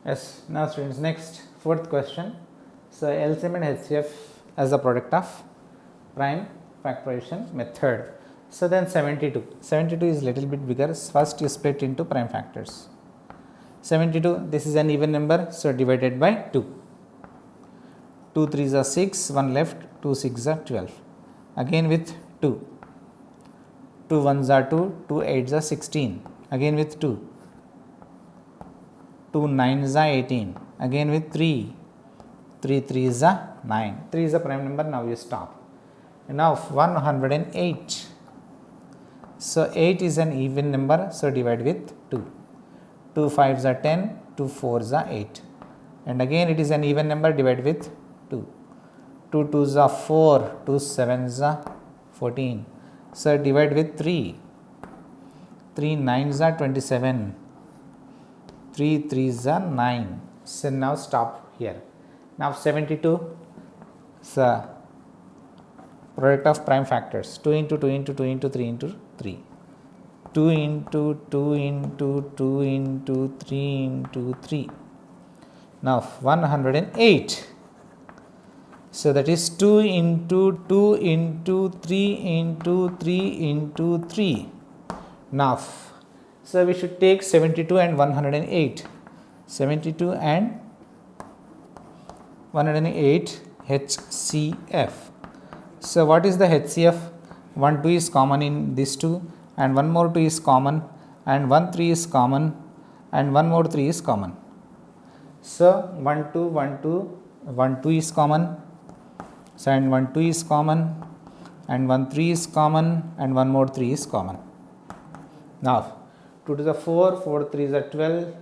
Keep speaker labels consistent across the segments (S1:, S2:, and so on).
S1: Yes, now students, next fourth question. So LCM and HCF as a product of prime factorization method. So then 72. 72 is little bit bigger. First you split into prime factors. 72, this is an even number, so divided by 2. 2 3s are 6, 1 left, 2 6s are 12. Again with 2. 2 1s are 2, 2 8s are 16. Again with 2. 2 9s are 18. Again with 3. 3 3s are 9. 3 is a prime number, now you stop. Now 108. So 8 is an even number, so divide with 2. 2 5s are 10, 2 4s are 8. And again it is an even number, divide with 2. 2 2s are 4, 2 7s are 14. So divide with 3. 3 9s are 27. 3 3s are 9. So now stop here. Now 72 is a product of prime factors. 2 into 2 into 2 into 3 into 3. 2 into 2 into 2 into 3 into 3. Now 108. So that is 2 into 2 into 3 into 3 into 3. Now, so we should take 72 and 108. 72 and 108 HCF. So what is the HCF? 1 2 is common in these two, and one more 2 is common, and 1 3 is common, and one more 3 is common. So 1 2 1 2 1 2 is common. So and 1 2 is common, and 1 3 is common, and one more 3 is common. Now 2 to the 4, 4 3s are 12,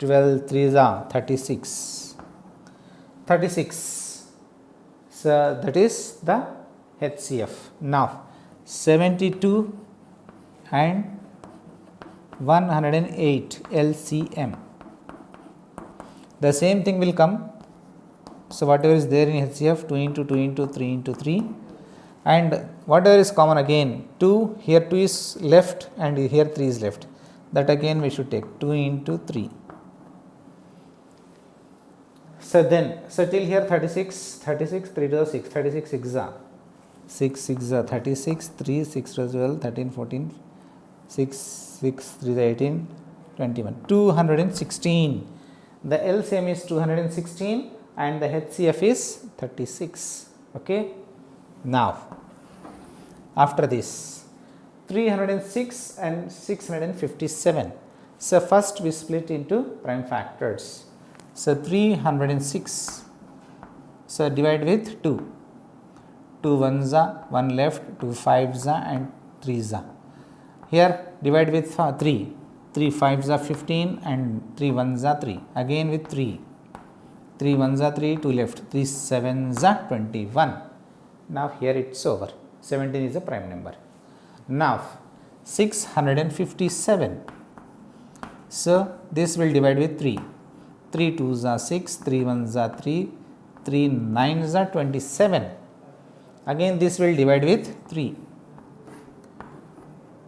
S1: 12 3s are 36. 36. So that is the HCF. Now 72 and 108 LCM. The same thing will come. So whatever is there in HCF, 2 into 2 into 3 into 3, and whatever is common again, 2, here 2 is left and here 3 is left, that again we should take 2 into 3. So then, so till here 36, 36, 3 to the 6, 36 6 are 6 6 are 36, 3 6 to 12, 13 14, 6 6 3 to 18, 21, 216. The LCM is 216 and the HCF is 36. Okay. Now, after this, 306 and 657. So first we split into prime factors. So 306. So divide with 2. 2 1s are, 1 left, 2 5s are, and 3s are. Here divide with 3. 3 5s are 15 and 3 1s are 3. Again with 3. 3 1s are 3, 2 left, 3 7s are 21. Now here it's over. 17 is a prime number. Now 657. So this will divide with 3. 3 2s are 6, 3 1s are 3, 3 9s are 27. Again this will divide with 3.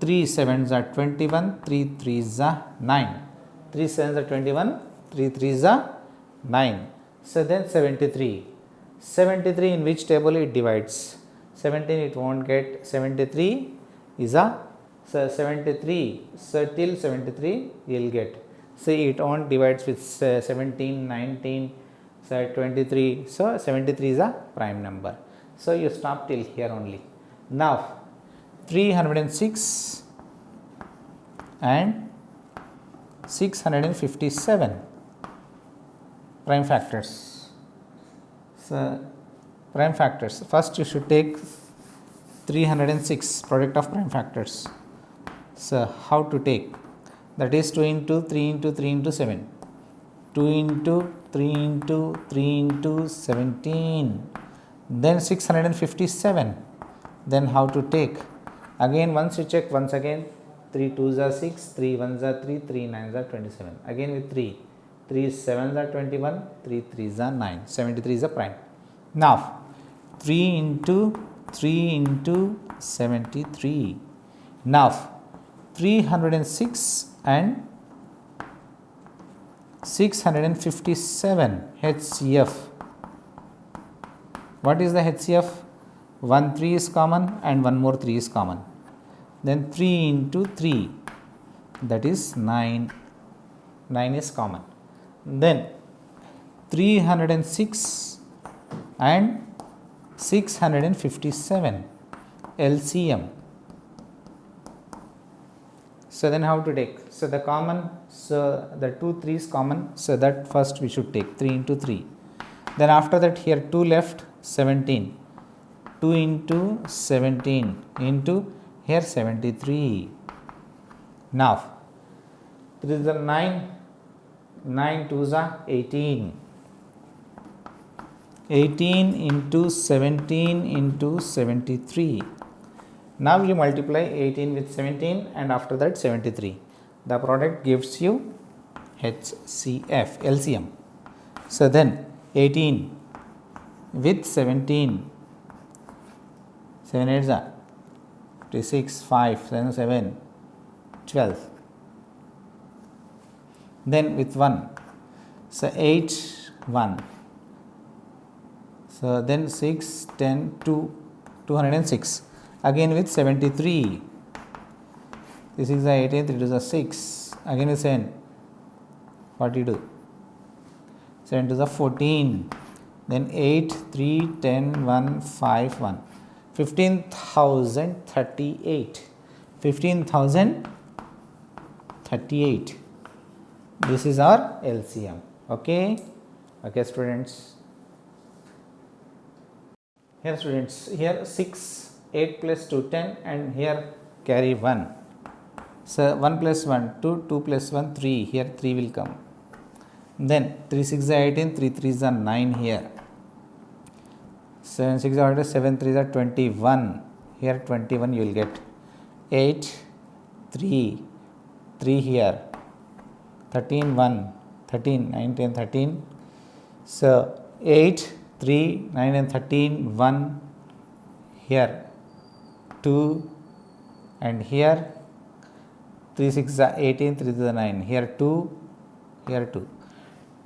S1: 3 7s are 21, 3 3s are 9. 3 7s are 21, 3 3s are 9. So then 73. 73 in which table it divides? 17 it won't get. 73 is a, so 73. So till 73 you will get. See, it won't divides with 17, 19, so 23. So 73 is a prime number. So you stop till here only. Now 306 and 657 prime factors. So prime factors, first you should take 306 product of prime factors. So how to take? That is 2 into 3 into 3 into 7. 2 into 3 into 3 into 17. Then 657. Then how to take? Again once you check once again, 3 2s are 6, 3 1s are 3, 3 9s are 27. Again with 3. 3 7s are 21, 3 3s are 9. 73 is a prime. Now 3 into 3 into 73. Now 306 and 657 HCF. What is the HCF? 1 3 is common and one more 3 is common. Then 3 into 3, that is 9. 9 is common. Then 306 and 657 LCM. So then how to take? So the common, so the 2 3 is common, so that first we should take 3 into 3. Then after that here 2 left, 17. 2 into 17 into here 73. Now 3 is the 9, 9 2s are 18. 18 into 17 into 73. Now you multiply 18 with 17 and after that 73. The product gives you HCF, LCM. So then 18 with 17, 7 8s are 56, 5, 7, 7, 12. Then with 1, so 8, 1. So then 6, 10, 2, 206. Again with 73. This is the 18th, it is a 6. Again with 7, 42. 7 to the 14. Then 8, 3, 10, 1, 5, 1. 15,038. 15,038. This is our LCM. Okay. Okay, students. Here, students, here 6, 8 plus 2, 10, and here carry 1. So 1 plus 1, 2, 2 plus 1, 3. Here 3 will come. Then 3 6 is 18, 3 3 is 9 here. 7 6 is 7 3 is 21. Here 21 you will get. 8, 3, 3 here. 13, 1, 13, 9, 10, 13. So 8, 3, 9 and 13, 1 here, 2 and here 3 6 is 18, 3 is 9, here 2, here 2.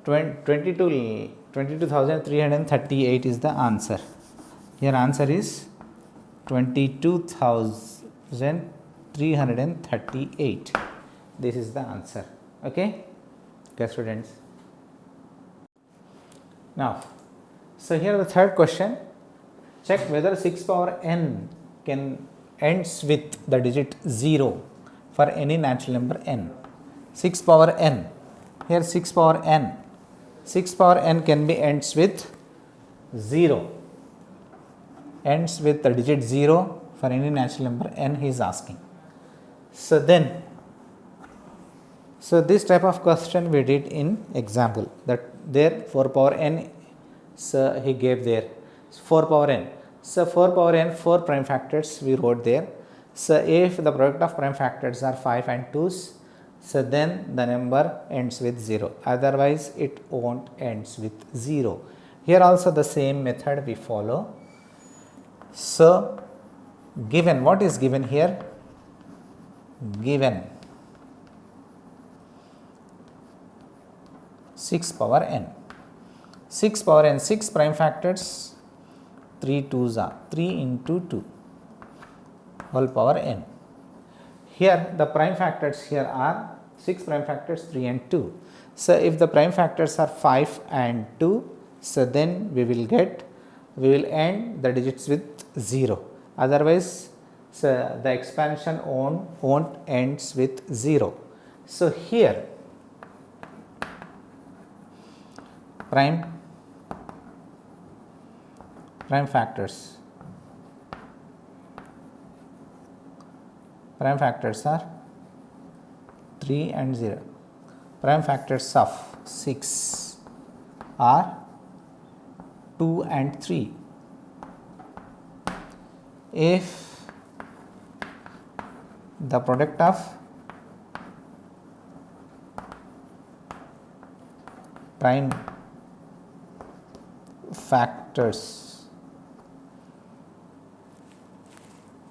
S1: 22,338 is the answer. Here answer is 22,338. This is the answer. Okay, students. Now, so here the third question. Check whether 6 power n can ends with the digit 0 for any natural number n. 6 power n. Here 6 power n. 6 power n can be ends with 0. Ends with the digit 0 for any natural number n he is asking. So then, so this type of question we did in example, that there 4 power n, so he gave there 4 power n. So 4 power n, 4 prime factors we wrote there. So if the product of prime factors are 5 and 2's, so then the number ends with 0. Otherwise it won't ends with 0. Here also the same method we follow. So given, what is given here? Given 6 power n. 6 power n, 6 prime factors, 3 2's are 3 into 2 whole power n. Here the prime factors here are 6 prime factors, 3 and 2. So if the prime factors are 5 and 2, so then we will end the digits with 0. Otherwise, so the expansion won't ends with 0. So here prime factors are 3 and 0. Prime factors of 6 are 2 and 3. If the product of prime factors,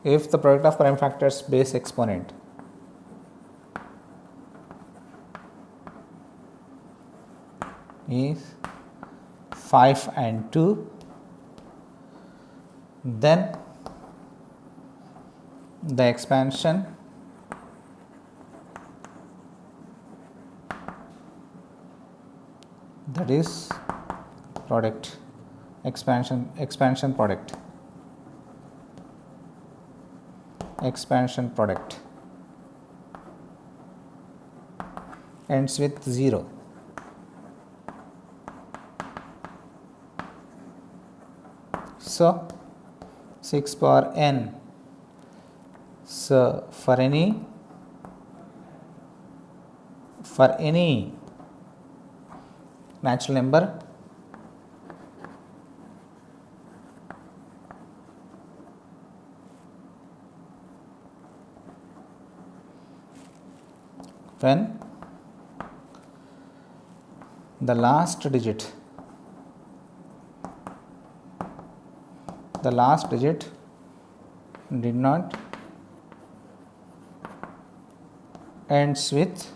S1: if the product of prime factors base exponent is 5 and 2. Then the expansion that is product, expansion product, ends with 0. So 6 power n. So for any natural number when the last digit did not ends with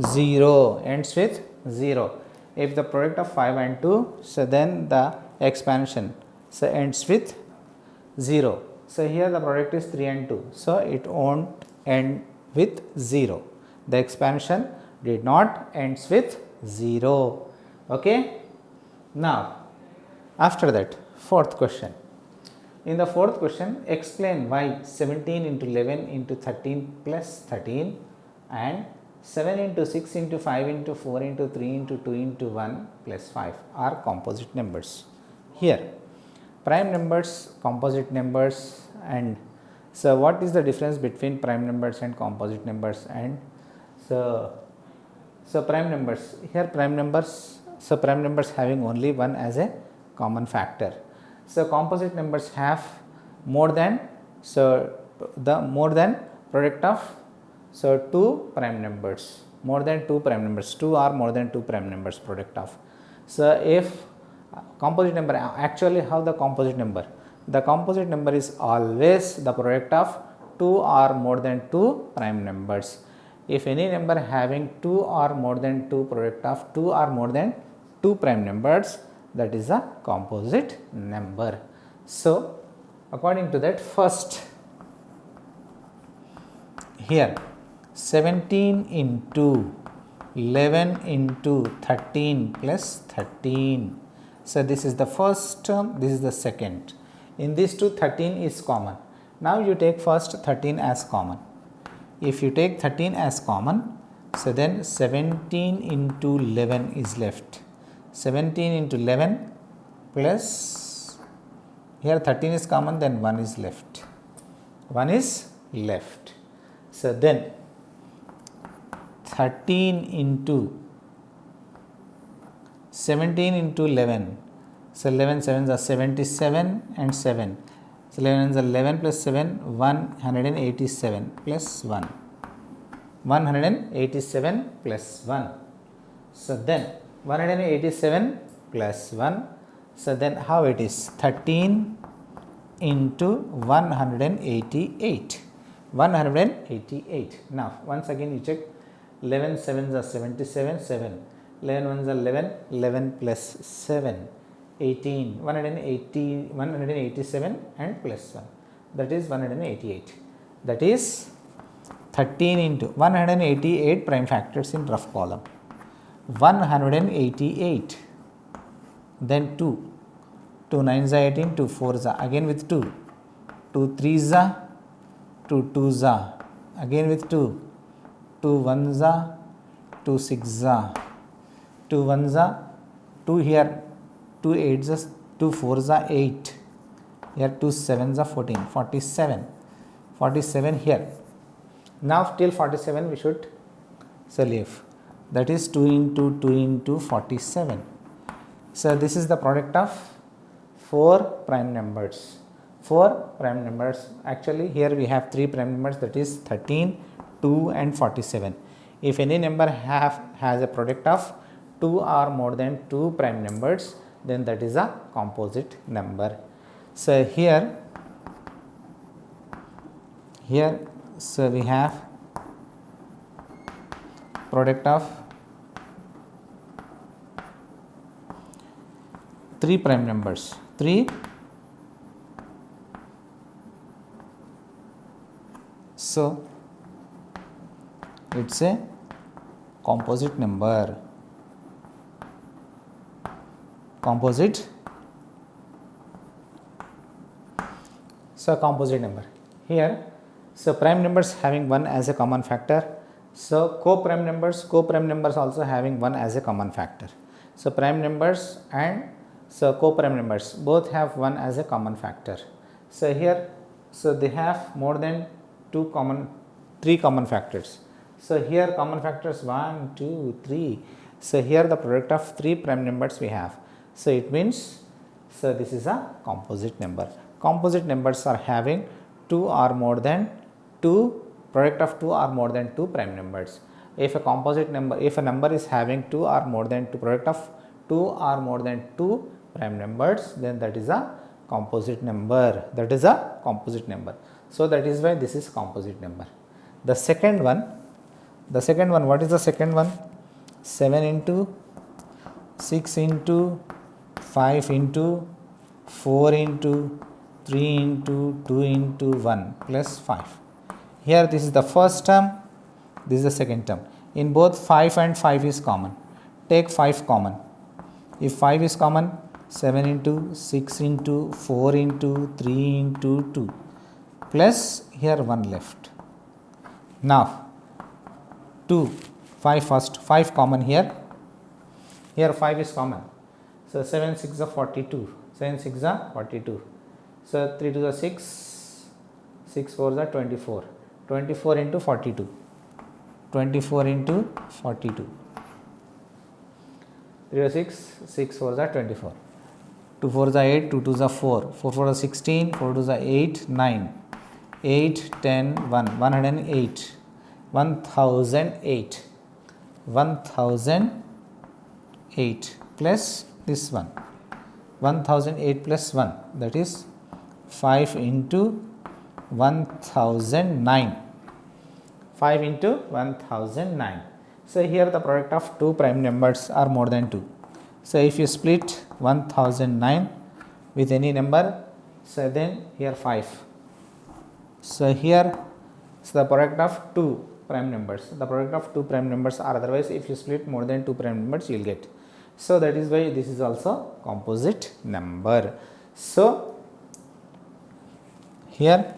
S1: 0, If the product of 5 and 2, so then the expansion ends with 0. So here the product is 3 and 2, so it won't end with 0. The expansion did not ends with 0. Okay. Now after that, fourth question. In the fourth question, explain why 17 into 11 into 13 plus 13 and 7 into 6 into 5 into 4 into 3 into 2 into 1 plus 5 are composite numbers. Here prime numbers, composite numbers, and so what is the difference between prime numbers and composite numbers? And so prime numbers, here prime numbers having only 1 as a common factor. So composite numbers have more than product of 2 prime numbers, 2 or more than 2 prime numbers product of. So if composite number, actually how the composite number is always the product of 2 or more than 2 prime numbers. If any number having 2 or more than 2 product of 2 or more than 2 prime numbers, that is a composite number. So according to that, first here 17 into 11 into 13 plus 13. So this is the first term, this is the second. In these two, 13 is common. Now you take first 13 as common. If you take 13 as common, so then 17 into 11 is left. 17 into 11 plus, here 13 is common, then 1 is left. So then 13 into 17 into 11. So 11 sevens are 77 and 7. So 11 is 11 plus 7, 187 plus 1. 187 plus 1. So then 187 plus 1. So then how it is? 13 into 188. 188. Now once again you check. 11 sevens are 77, 7. 11 ones are 11, 11 plus 7. 18, 187 and plus 1, that is 188. That is 13 into 188 prime factors in rough column. 188, then 2 9s are 18, 2 4s are again with 2, 2 3s are 2 2s are again with 2, 2 1s are 2 6s are 2 1s are 2 here, 2 8s are 2 4s are 8, here 2 7s are 14, 47 here. Now till 47 we should leave, that is 2 into 47. So this is the product of 4 prime numbers. Actually here we have 3 prime numbers, that is 13, 2 and 47. If any number has a product of 2 or more than 2 prime numbers, then that is a composite number. So here so we have product of 3 prime numbers. 3, so it's a composite number. Composite. So composite number. Here, so prime numbers having 1 as a common factor. So co-prime numbers also having 1 as a common factor. So prime numbers and so co-prime numbers both have 1 as a common factor. So here, so they have more than 3 common factors. So here common factors 1, 2, 3. So here the product of 3 prime numbers we have. So it means, so this is a composite number. Composite numbers are having 2 or more than 2, product of 2 or more than 2 prime numbers. If a composite number, if a number is having 2 or more than 2, product of 2 or more than 2 prime numbers, then that is a composite number. That is a composite number. So that is why this is composite number. The second one, what is the second one? 7 into 6 into 5 into 4 into 3 into 2 into 1 plus 5. Here this is the first term, this is the second term. In both 5 and 5 is common. Take 5 common. If 5 is common, 7 into 6 into 4 into 3 into 2 plus here 1 left. Now 2, 5 first, 5 common here. Here 5 is common. So 7 6 are 42. 7 6 are 42. So 3 to the 6, 6 4 are 24. 24 into 42. 24 into 42. 3 to 6, 6 4 are 24. 2 4 are 8, 2 2 are 4. 4 4 are 16, 4 2 are 8, 9. 8, 10, 1, 108. 1008. 1008 plus this one. 1008 plus 1, that is 5 into 1009. 5 into 1009. So here the product of 2 prime numbers are more than 2. So if you split 1009 with any number, so then here 5. So here, so the product of 2 prime numbers. The product of 2 prime numbers, or otherwise if you split more than 2 prime numbers, you will get. So that is why this is also composite number. So here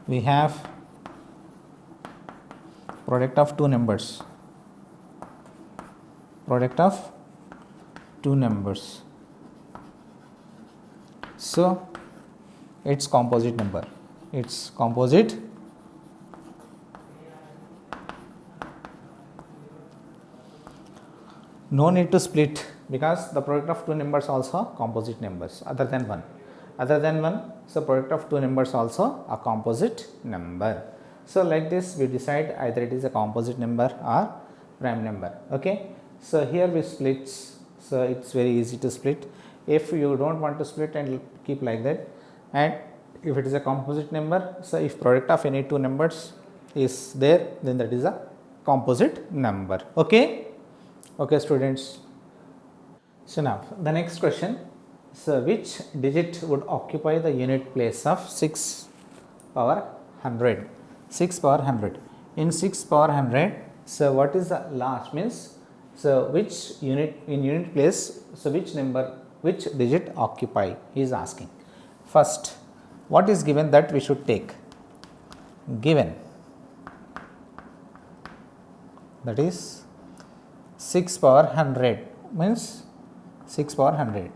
S1: we have product of 2 numbers. Product of 2 numbers. So it's composite number. It's composite. No need to split because the product of 2 numbers also composite numbers other than 1. Other than 1, so product of 2 numbers also a composite number. So like this we decide either it is a composite number or prime number. Okay. So here we split. So it's very easy to split. If you don't want to split and keep like that, and if it is a composite number, so if product of any 2 numbers is there, then that is a composite number. Okay. Okay students. So now the next question, so which digit would occupy the unit place of 6 power 100? 6 power 100. In 6 power 100, so what is the last means, so which unit, in unit place, so which number, which digit occupy, he is asking. First, what is given that we should take? Given, that is 6 power 100 means 6 power 100.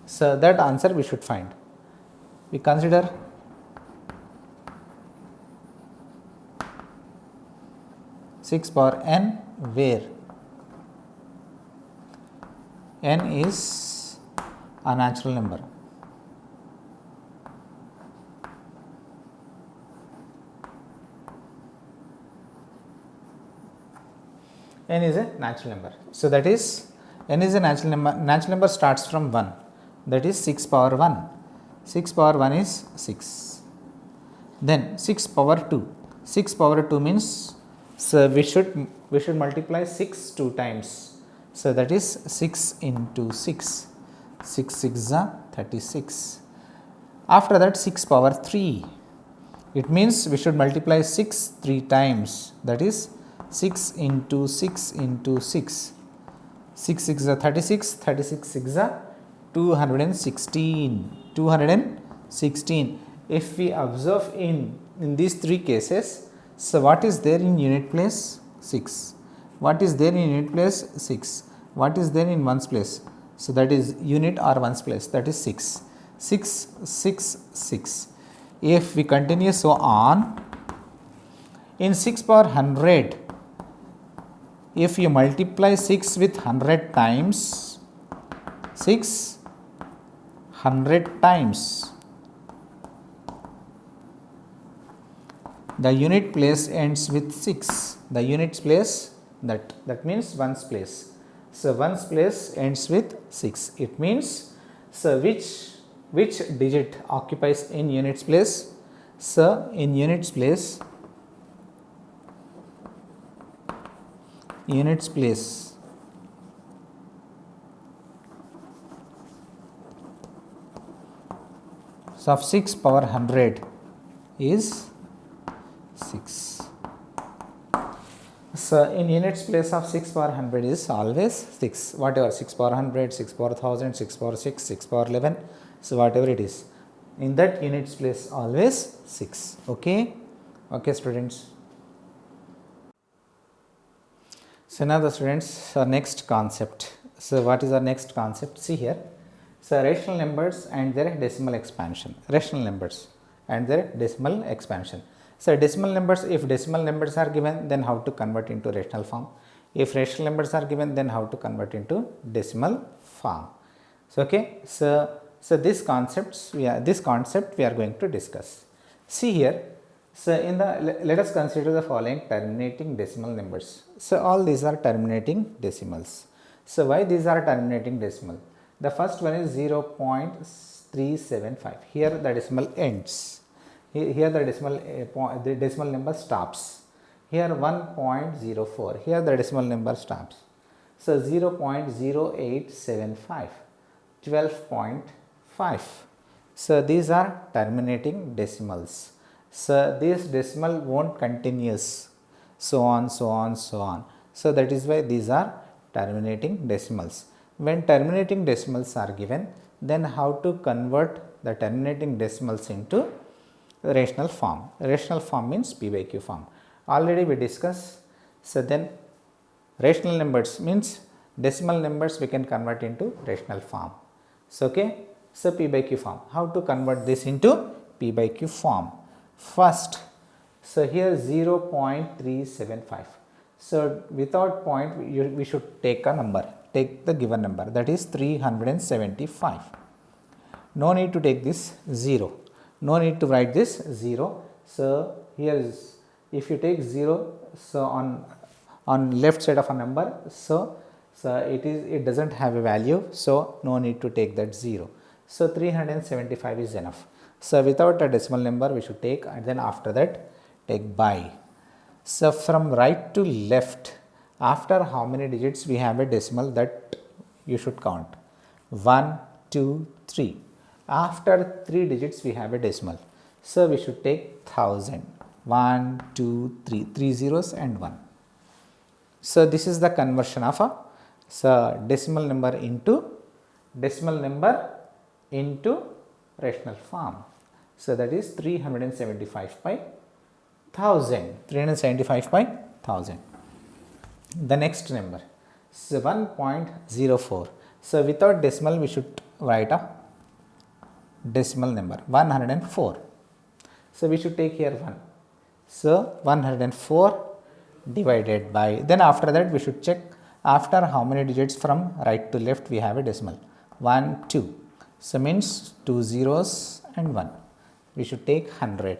S1: So that answer we should find. We consider 6 power n, where n is a natural number. N is a natural number. So that is, n is a natural number. Natural number starts from 1. That is 6 power 1. 6 power 1 is 6. Then 6 power 2. 6 power 2 means, so we should multiply 6 two times. So that is 6 into 6. 6 6 are 36. After that 6 power 3. It means we should multiply 6 three times. That is 6 into 6 into 6. 6 6 are 36. 36 6 are 216. 216. If we observe in these three cases, so what is there in unit place? 6. What is there in unit place? 6. What is there in ones place? So that is unit or ones place, that is 6. 6 6 6. If we continue so on, in 6 power 100, if you multiply 6 with 100 times, 6 100 times, the unit place ends with 6. The unit place, that means ones place. So ones place ends with 6. It means, so which digit occupies in units place? So in units place, so of 6 power 100 is 6. So in units place of 6 power 100 is always 6. Whatever 6 power 100, 6 power 1000, 6 power 6, 6 power 11. So whatever it is, in that units place always 6. Okay. Okay, students. So now the students, our next concept. So what is our next concept? See here. So rational numbers and their decimal expansion. Rational numbers and their decimal expansion. So decimal numbers, if decimal numbers are given, then how to convert into rational form? If rational numbers are given, then how to convert into decimal form? So okay. So this concept we are going to discuss. See here. So in the, let us consider the following terminating decimal numbers. So all these are terminating decimals. So why these are terminating decimal? The first one is 0.375. Here the decimal ends. Here the decimal number stops. Here 1.04. Here the decimal number stops. So 0.0875. 12.5. So these are terminating decimals. So this decimal won't continuous, so on. So that is why these are terminating decimals. When terminating decimals are given, then how to convert the terminating decimals into rational form? Rational form means P by Q form. Already we discussed. So then rational numbers means decimal numbers we can convert into rational form. So okay. So P by Q form. How to convert this into P by Q form? First, so here 0.375. So without point, we should take a number. Take the given number, that is 375. No need to take this 0. No need to write this 0. So here is, if you take 0, so on left side of a number, so it doesn't have a value, so no need to take that 0. So 375 is enough. So without a decimal number we should take, and then after that take by. So from right to left, after how many digits we have a decimal, that you should count. 1, 2, 3. After 3 digits we have a decimal. So we should take 1000. 1, 2, 3. 3 zeros and 1. So this is the conversion of a decimal number into rational form. So that is 375 by 1000. 375 by 1000. The next number, so 1.04. So without decimal we should write a decimal number, 104. So we should take here 1. So 104 divided by, then after that we should check after how many digits from right to left we have a decimal. 1, 2. So means 2 zeros and 1. We should take 100.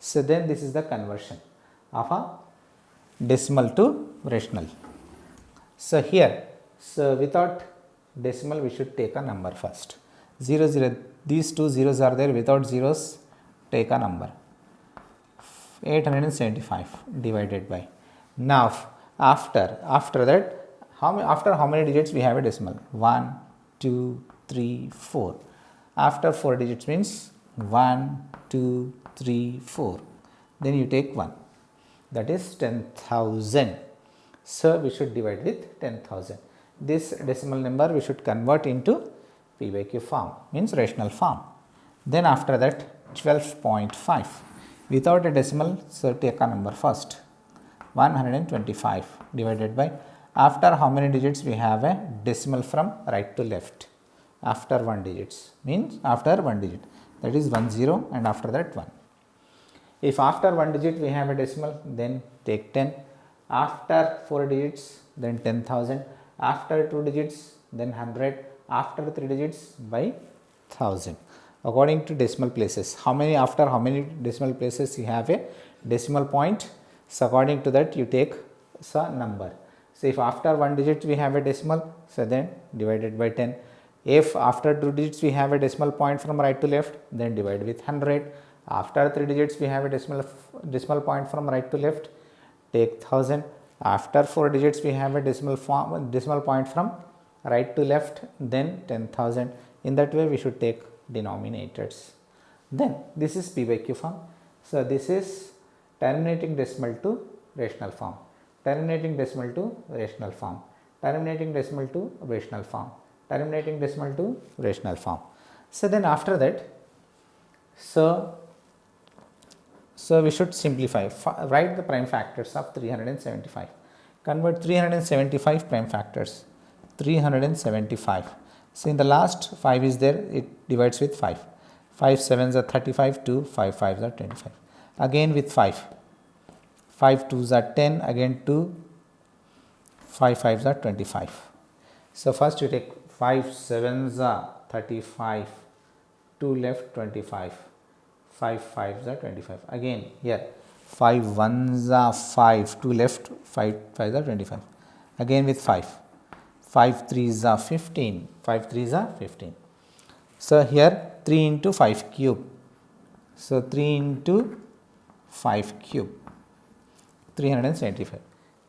S1: So then this is the conversion of a decimal to rational. So here, so without decimal we should take a number first. 0, 0. These 2 zeros are there, without zeros take a number. 875 divided by. Now after that, after how many digits we have a decimal? 1, 2, 3, 4. After 4 digits means 1, 2, 3, 4. Then you take 1. That is 10,000. So we should divide with 10,000. This decimal number we should convert into P by Q form, means rational form. Then after that 12.5. Without a decimal, so take a number first. 125 divided by, after how many digits we have a decimal from right to left? After 1 digits, means after 1 digit, that is 10 and after that 1. If after 1 digit we have a decimal, then take 10. After 4 digits, then 10,000. After 2 digits, then 100. After 3 digits, by 1000. According to decimal places, after how many decimal places you have a decimal point? So according to that you take some number. So if after 1 digit we have a decimal, so then divided by 10. If after 2 digits we have a decimal point from right to left, then divide with 100. After 3 digits we have a decimal point from right to left, take 1000. After 4 digits we have a decimal point from right to left, then 10,000. In that way we should take denominators. Then this is P by Q form. So this is terminating decimal to rational form, terminating decimal to rational form, terminating decimal to rational form, terminating decimal to rational form. So then after that, so we should simplify, write the prime factors of 375, convert 375 prime factors, 375. So in the last 5 is there, it divides with 5. 5 7s are 35, 2, 5 5s are 25. Again with 5. 5 2s are 10, again 2, 5 5s are 25. So first you take 5 7s are 35, 2 left 25, 5 5s are 25. Again here 5 1s are 5, 2 left, 5 5s are 25. Again with 5. 5 3s are 15, 5 3s are 15. So here 3 into 5 cube. So 3 into 5 cube, 375.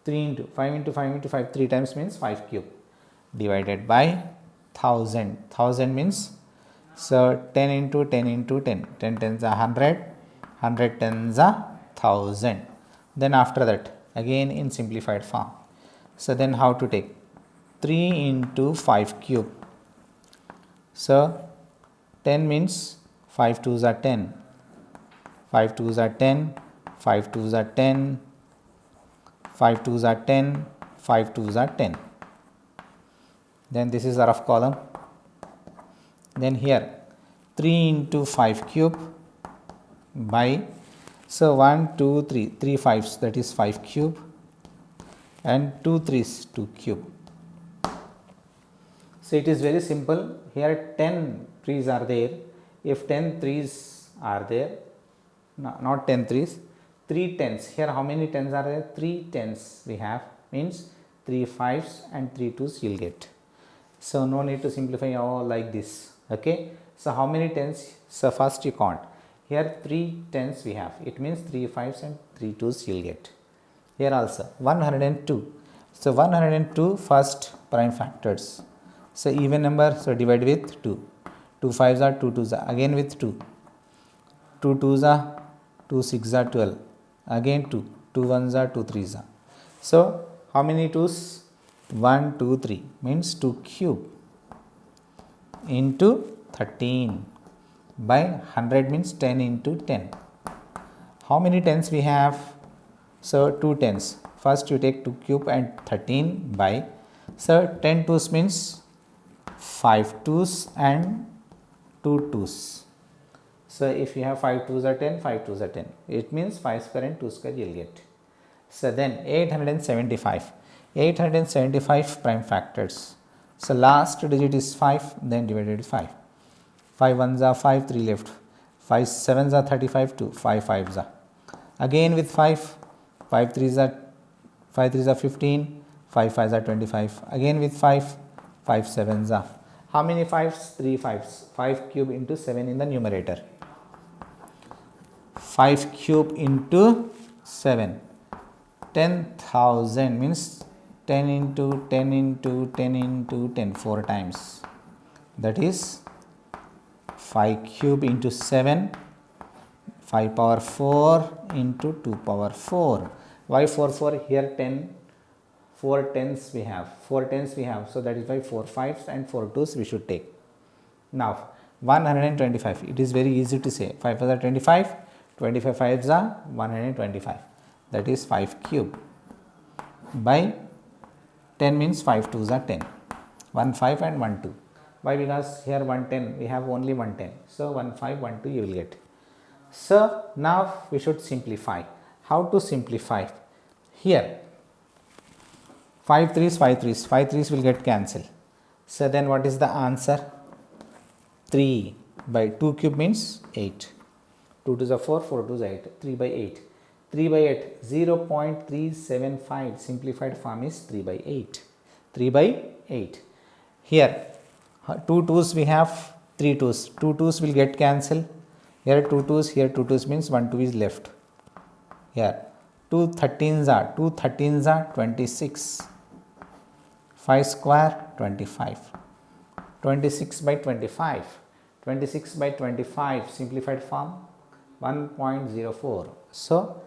S1: 3 into 5 into 5 into 5, 3 times means 5 cube, divided by 1000. 1000 means, so 10 into 10 into 10, 10 tens are 100, 100 tens are 1000. Then after that again in simplified form. So then how to take? 3 into 5 cube. So 10 means 5 2s are 10, 5 2s are 10, 5 2s are 10, 5 2s are 10, 5 2s are 10. Then this is the rough column. Then here 3 into 5 cube by, so 1 2 3, 3 5s, that is 5 cube, and 2 3s 2 cube. So it is very simple. Here 10 3s are there. If 10 3s are there, no, not 10 3s, 3 10s. Here how many 10s are there? 3 10s we have, means 3 5s and 3 2s you will get. So no need to simplify all like this. Okay. So how many 10s? So first you count. Here 3 10s we have. It means 3 5s and 3 2s you will get. Here also 102. So 102 first prime factors. So even number, so divide with 2. 2 5s are 2 2s are, again with 2. 2 2s are 2 6s are 12. Again 2. 2 1s are 2 3s are. So how many 2s? 1 2 3 means 2 cube into 13 by 100 means 10 into 10. How many 10s we have? So 2 10s. First you take 2 cube and 13 by, so 10 2s means 5 2s and 2 2s. So if you have 5 2s are 10, 5 2s are 10. It means 5 square and 2 square you will get. So then 875. 875 prime factors. So last digit is 5, then divided with 5. 5 1s are 5, 3 left. 5 7s are 35, 2, 5 5s are. Again with 5, 5 3s are 15, 5 5s are 25. Again with 5, 5 7s are. How many 5s? 3 5s. 5 cube into 7 in the numerator. 5 cube into 7, 10,000 means 10 into 10 into 10 into 10, 4 times, that is 5 cube into 7, 5 power 4 into 2 power 4. Why 4? Here 10, 4 tens we have, 4 tens we have, so that is why 4 5s and 4 2s we should take. Now 125, it is very easy to say, 5 are 25, 25 5s are 125, that is 5 cube by 10 means 5 2s are 10, 1 5 and 1 2. Why? Because here 110 we have only 110, so 1 5 1 2 you will get. So now we should simplify. How to simplify? Here 5 3s, 5 3s, 5 3s will get cancelled. So then what is the answer? 3 by 2 cube means 8. 2 to the 4, 4 to the 8, 3 by 8. 3 by 8, 0.375, simplified form is 3 by 8. 3 by 8. Here 2 2s we have, 3 2s. 2 2s will get cancelled. Here 2 2s, here 2 2s means 1 2 is left. Here 2 13s are 26. 5 square 25. 26 by 25. 26 by 25 simplified form 1.04. So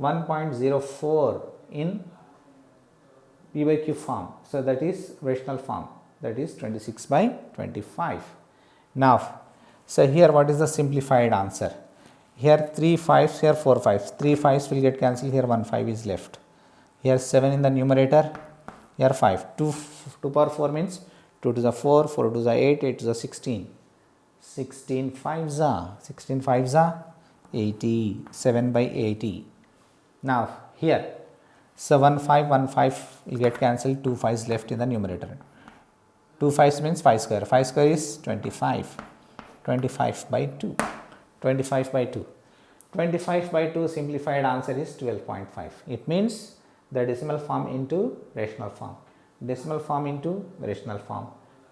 S1: 1.04 in P by Q form. So that is rational form, that is 26 by 25. Now, so here what is the simplified answer? Here 3 5s, here 4 5s. 3 5s will get cancelled, here 1 5 is left. Here 7 in the numerator, here 5. 2 power 4 means 2 to the 4, 4 to the 8, 8 to the 16. 16 5s are 80, 7 by 80. Now here, so 1 5 will get cancelled, 2 5s left in the numerator. 2 5s means 5 square, 5 square is 25, 25 by 2, 25 by 2. 25 by 2 simplified answer is 12.5. It means the decimal form into rational form, decimal form into rational form,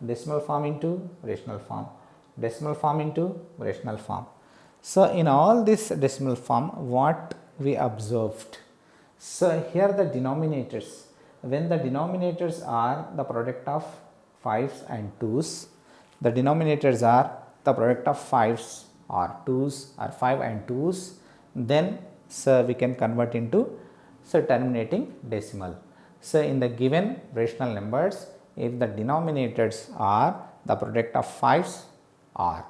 S1: decimal form into rational form, decimal form into rational form. So in all this decimal form, what we observed? So here the denominators, when the denominators are the product of 5s and 2s, the denominators are the product of 5s or 2s or 5 and 2s, then so we can convert into terminating decimal. So in the given rational numbers, if the denominators are the product of 5s or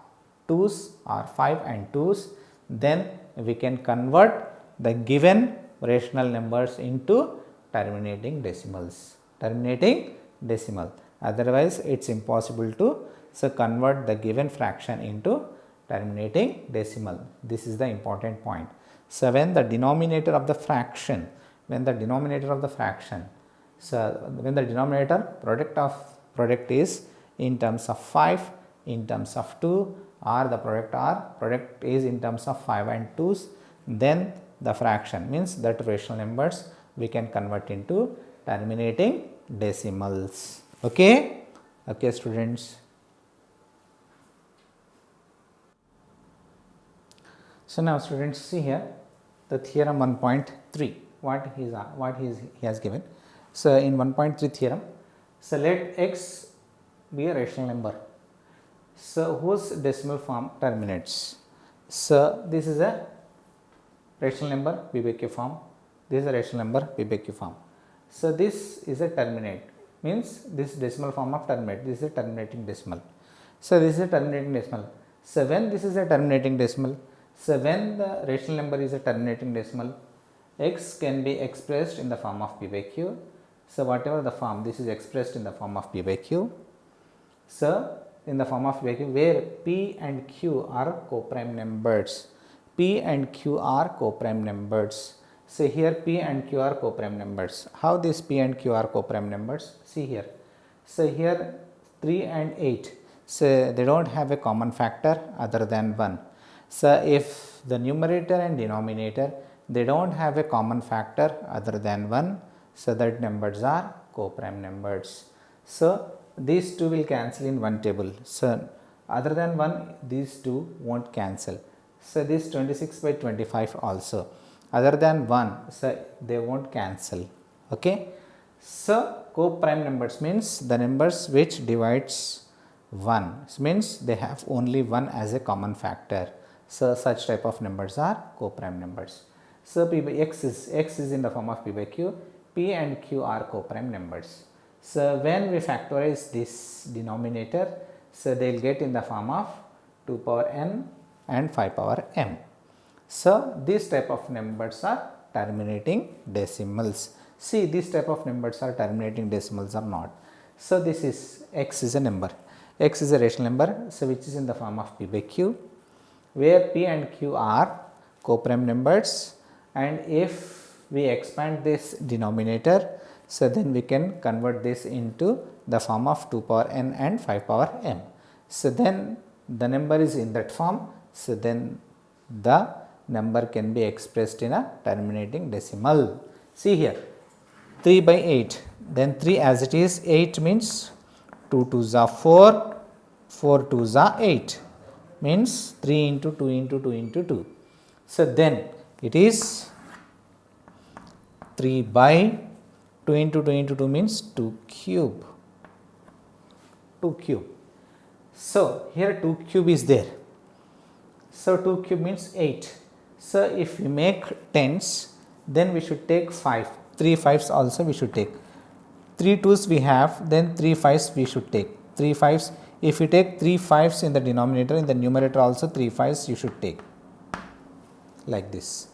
S1: 2s or 5 and 2s, then we can convert the given rational numbers into terminating decimals, terminating decimal. Otherwise it's impossible to convert the given fraction into terminating decimal. This is the important point. So when the denominator of the fraction, when the denominator product is in terms of 5, in terms of 2, or the product is in terms of 5 and 2s, then the fraction means that rational numbers we can convert into terminating decimals. Okay, okay students. So now students, see here the theorem 1.3, what he has given. So in 1.3 theorem, so let x be a rational number, so whose decimal form terminates. So this is a rational number P by Q form, this is a rational number P by Q form. So this is a terminate, means this decimal form of terminate, this is a terminating decimal. So this is a terminating decimal. So when this is a terminating decimal, so when the rational number is a terminating decimal, x can be expressed in the form of P by Q. So whatever the form, this is expressed in the form of P by Q. So in the form of P by Q, where P and Q are co-prime numbers. P and Q are co-prime numbers. So here P and Q are co-prime numbers. How this P and Q are co-prime numbers? See here. So here 3 and 8. So they don't have a common factor other than 1. So if the numerator and denominator, they don't have a common factor other than 1, so that numbers are co-prime numbers. So these two will cancel in one table. So other than 1, these two won't cancel. So this 26 by 25 also. Other than 1, so they won't cancel. Okay. So co-prime numbers means the numbers which divides 1, means they have only 1 as a common factor. So such type of numbers are co-prime numbers. So p by x is in the form of p by q. P and q are co-prime numbers. So when we factorize this denominator, so they will get in the form of 2 power n and 5 power m. So these type of numbers are terminating decimals. See, these type of numbers are terminating decimals or not. So this is x is a number. X is a rational number, so which is in the form of p by q, where p and q are co-prime numbers, and if we expand this denominator, so then we can convert this into the form of 2 power n and 5 power m. So then the number is in that form, so then the number can be expressed in a terminating decimal. See here, 3 by 8, then 3 as it is, 8 means 2 2s are 4, 4 2s are 8, means 3 into 2 into 2 into 2. So then it is 3 by 2 into 2 into 2 means 2 cube, 2 cube. So here 2 cube is there. So 2 cube means 8. So if we make tens, then we should take 5. 3 5s also we should take. 3 2s we have, then 3 5s we should take. 3 5s, if you take 3 5s in the denominator, in the numerator also 3 5s you should take. Like this.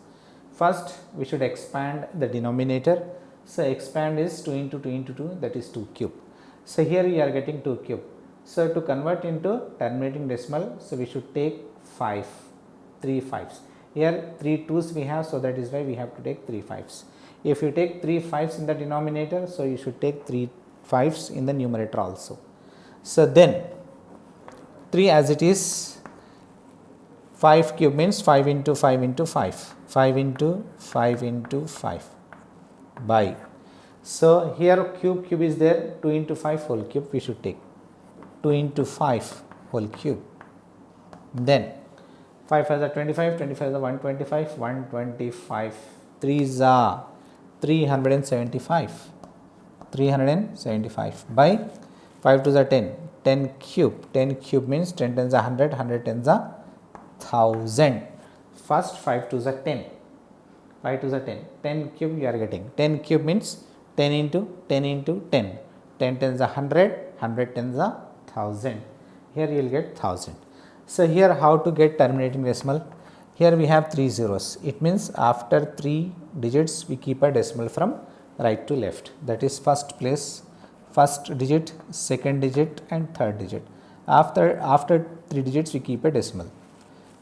S1: First we should expand the denominator. So expand is 2 into 2 into 2, that is 2 cube. So here we are getting 2 cube. So to convert into terminating decimal, so we should take 5, 3 5s. Here 3 2s we have, so that is why we have to take 3 5s. If you take 3 5s in the denominator, so you should take 3 5s in the numerator also. So then 3 as it is, 5 cube means 5 into 5 into 5, 5 into 5 into 5 by. So here cube is there, 2 into 5 whole cube we should take, 2 into 5 whole cube. Then 5 5s are 25, 25 is 125, 125, 3 is 375, 375 by 5 2s are 10, 10 cube, 10 cube means 10 tens are 100, 100 tens are 1000. First 5 2s are 10, 5 2s are 10, 10 cube you are getting, 10 cube means 10 into 10 into 10, 10 tens are 100, 100 tens are 1000, here you will get 1000. So here how to get terminating decimal? Here we have 3 zeros, it means after 3 digits we keep a decimal from right to left, that is first place, first digit, second digit and third digit. After 3 digits we keep a decimal.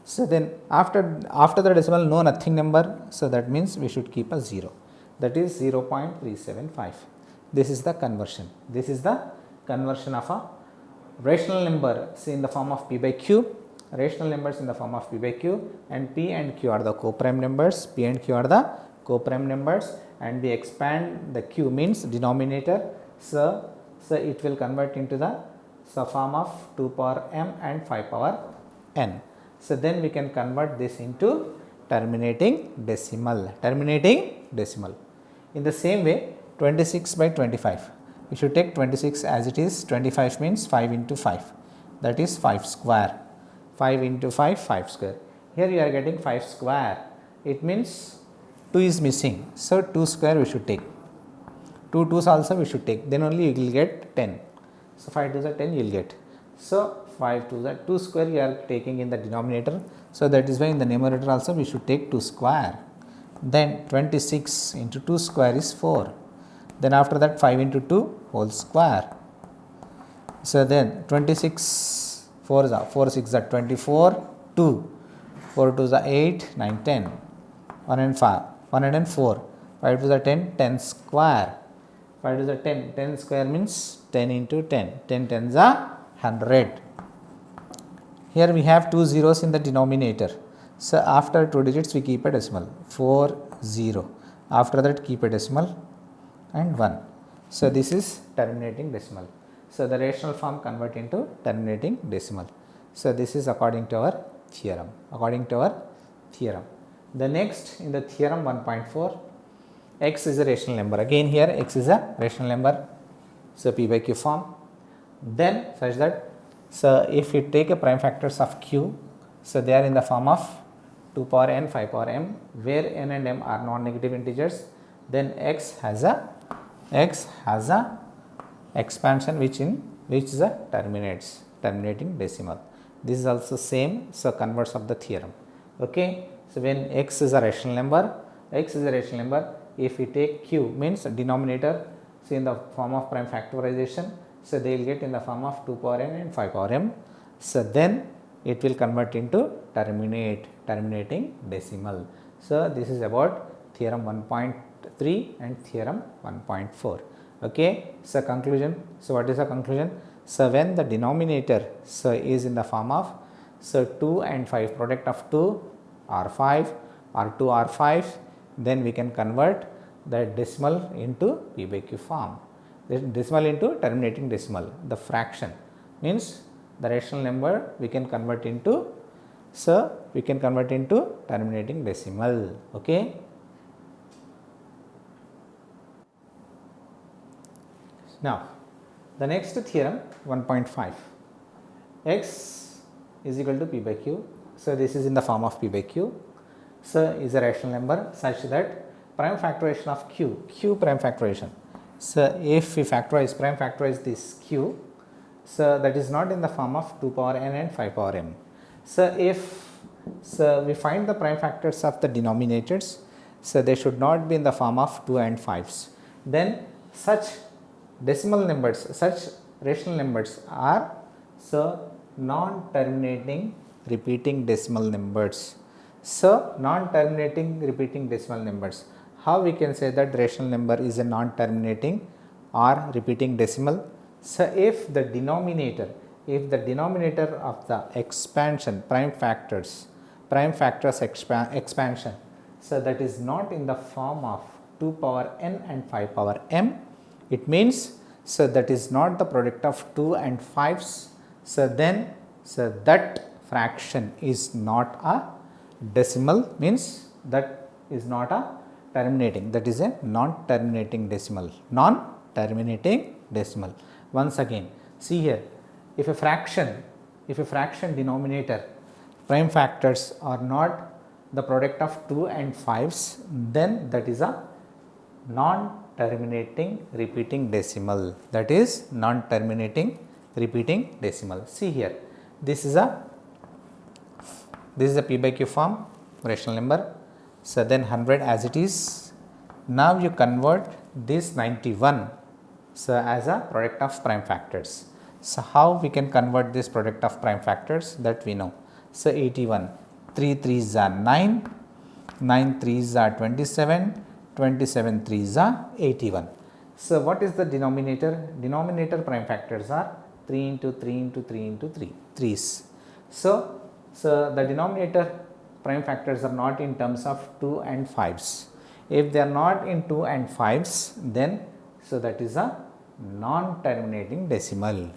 S1: So then after the decimal no nothing number, so that means we should keep a 0, that is 0.375. This is the conversion. This is the conversion of a rational number, say in the form of p by q, rational numbers in the form of p by q, and p and q are the co-prime numbers, p and q are the co-prime numbers, and we expand the q means denominator, so it will convert into the form of 2 power m and 5 power n. So then we can convert this into terminating decimal, In the same way 26 by 25. We should take 26 as it is, 25 means 5 into 5, that is 5 square, 5 into 5, 5 square. Here you are getting 5 square, it means 2 is missing, so 2 square we should take, 2 2s also we should take, then only you will get 10. So 5 2s are 10 you will get. So 5 2s are 2 square you are taking in the denominator, so that is why in the numerator also we should take 2 square. Then 26 into 2 square is 4. Then after that 5 into 2 whole square. So then 26 4 is 4 6 are 24, 2, 4 2s are 8, 9 10, 104, 5 2s are 10, 10 square, 5 2s are 10, 10 square means 10 into 10, 10 tens are 100. Here we have 2 zeros in the denominator. So after 2 digits we keep a decimal, 4 0. After that keep a decimal and 1. So this is terminating decimal. So the rational form convert into terminating decimal. So this is according to our theorem, according to our theorem. The next in the theorem 1.4, x is a rational number. Again here x is a rational number, so p by q form. Then such that, so if you take a prime factors of q, so they are in the form of 2 power n, 5 power m, where n and m are non-negative integers. Then x has a expansion which is a terminating decimal. This is also same, so converse of the theorem. Okay, so when x is a rational number, if we take q means denominator, so in the form of prime factorization, so they will get in the form of 2 power n and 5 power m. So then it will convert into terminating decimal. So this is about theorem 1.3 and theorem 1.4. Okay, so conclusion. So what is the conclusion? So when the denominator so is in the form of 2 and 5, product of 2 or 5 or 2 or 5, then we can convert the decimal into p by q form. The decimal into terminating decimal. The fraction means the rational number we can convert into, terminating decimal. Okay. Now the next theorem 1.5, x is equal to p by q. So this is in the form of p by q. So is a rational number such that prime factorization of q prime factorization. So if we prime factorize this q, so that is not in the form of 2 power n and 5 power m. So if we find the prime factors of the denominators, so they should not be in the form of 2 and 5s. Then such decimal numbers, such rational numbers are non-terminating repeating decimal numbers. So non-terminating repeating decimal numbers. How we can say that the rational number is a non-terminating or repeating decimal? So if the denominator of the expansion prime factors expansion, so that is not in the form of 2 power n and 5 power m, it means so that is not the product of 2 and 5s. So then that fraction is not a decimal, means that is not a terminating, that is a non-terminating decimal. Once again, see here, if a fraction denominator prime factors are not the product of 2 and 5s, then that is a non-terminating repeating decimal. That is non-terminating repeating decimal. See here, this is a p by q form rational number. So then 100 as it is. Now you convert this 91 so as a product of prime factors. So how we can convert this product of prime factors, that we know. So 81, 3 3s are 9, 9 3s are 27, 27 3s are 81. So what is the denominator? Denominator prime factors are 3 into 3 into 3 into 3, 3s. So the denominator prime factors are not in terms of 2 and 5s. If they are not in 2 and 5s, then so that is a non-terminating decimal.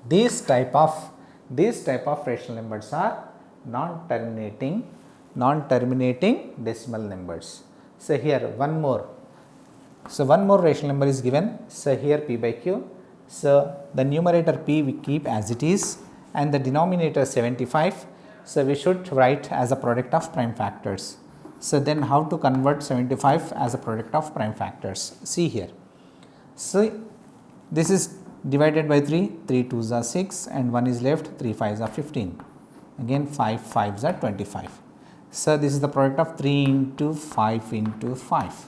S1: These type of rational numbers are non-terminating decimal numbers. So here one more rational number is given. So here p by q. So the numerator p we keep as it is and the denominator 75. So we should write as a product of prime factors. So then how to convert 75 as a product of prime factors? See here. So this is divided by 3, 3 2s are 6 and 1 is left, 3 5s are 15. Again 5 5s are 25. So this is the product of 3 into 5 into 5.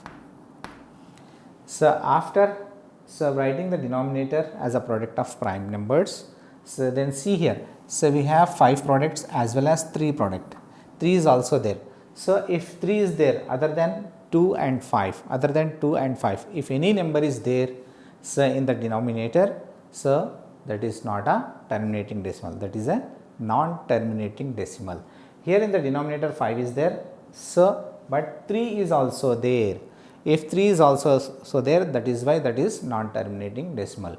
S1: So after writing the denominator as a product of prime numbers, so then see here, so we have 5 products as well as 3 product. 3 is also there. So if 3 is there other than 2 and 5, if any number is there, so in the denominator, so that is not a terminating decimal, that is a non-terminating decimal. Here in the denominator 5 is there, so but 3 is also there. If 3 is also there, that is why that is non-terminating decimal.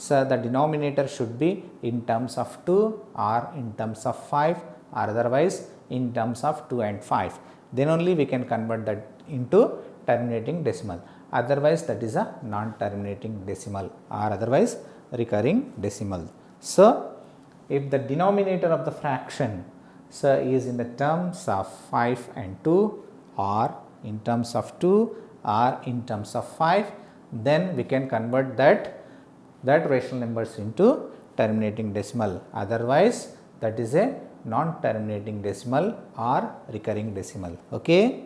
S1: So the denominator should be in terms of 2 or in terms of 5 or otherwise in terms of 2 and 5. Then only we can convert that into terminating decimal. Otherwise that is a non-terminating decimal or otherwise recurring decimal. So if the denominator of the fraction is in the terms of 5 and 2 or in terms of 2 or in terms of 5, then we can convert that rational numbers into terminating decimal. Otherwise that is a non-terminating decimal or recurring decimal. Okay.